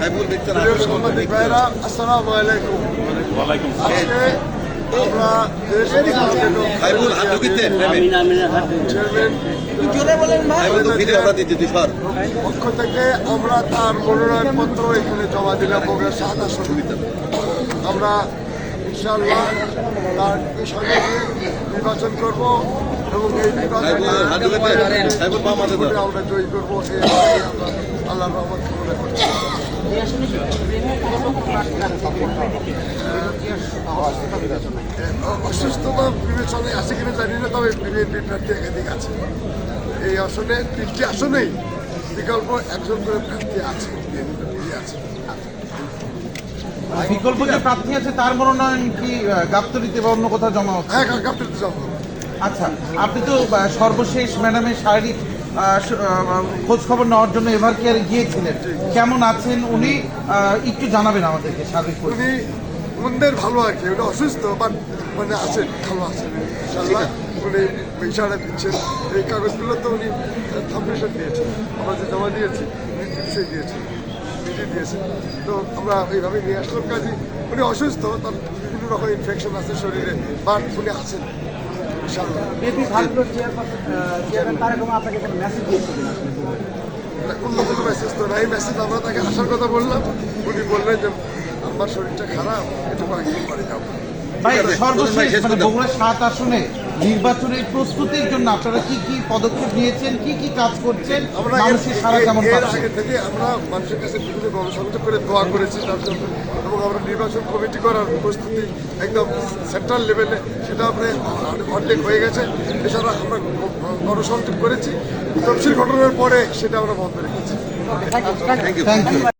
সাংবাদিক ভাইরা আসসালামু আলাইকুম। আজকে আমরা পক্ষ থেকে আমরা তার মনোনয়নপত্র এখানে জমা দিলাম বগুড়া 7 আসন। আমরা ইনশাআল্লাহ তার সঙ্গে নির্বাচন করব এবং এই নির্বাচনে আমরা জয়ী করবো আল্লাহর রহমত কামনা করছি। অসুস্থতা বিবেচনায় আছে কিনা জানি না, তবে বিএনপি প্রার্থী একাধিক আছে। এই আসনে 3টি আসনেই বিকল্প একজন করে প্রার্থী আছে, আছে। বিকল্প যে প্রার্থী আছে তার মনোনয়ন কি গাবতলীতে বা অন্য কোথাও জমা হচ্ছে? হ্যাঁ, গাবতলীতে জমা। আচ্ছা, আপনি তো সর্বশেষ ম্যাডামের শারীরিক খোঁজ খবর নেওয়ার জন্য এভার কেয়ারে গিয়েছিলেন, কেমন আছেন উনি একটু জানাবেন আমাদেরকে। শারীরিক উনি মন্দের ভালো আর কি, উনি অসুস্থ বাট মানে আছেন, ভালো আছেন ইনশাআল্লাহ। উনি ইশারা দিচ্ছেন। এই কাগজগুলো তো উনি সাবমিশন দিয়েছেন, আমরা যে জমা দিয়েছি উনি নিশ্চয়ই দিয়েছেন, নিজে দিয়েছেন। তো আমরা এইভাবে নিয়ে আসলাম। কাজে উনি অসুস্থ, তার বিভিন্ন রকম ইনফেকশন আছে শরীরে, বাট উনি আছেন ইনশাআল্লাহ। অন্য কোনো মেসেজ তো নাই, মেসেজ আমরা তাকে আসার কথা বললাম, উনি বললেন যে আমার শরীরটা খারাপ, একটু কয়েকদিন পরে যাবো। সর্বশেষ বগুড়া 7 আসনে নির্বাচনের প্রস্তুতির জন্য আপনারা কি কি পদক্ষেপ নিয়েছেন, কি কি কাজ করছেন, মানুষের সারা কেমন পাচ্ছেন? আগে থেকে আমরা মানুষের কাছে বিভিন্ন গণসংযোগ করে দোয়া করেছি তার জন্য, এবং আমরা নির্বাচন কমিটি করার প্রস্তুতি একদম সেন্ট্রাল লেভেলে সেটা আমরা অর্ধেক হয়ে গেছে। এছাড়া আমরা গণসংযোগ করেছি, তফসিল ঘটনার পরে সেটা আমরা বন্ধ রেখেছি। Thank you.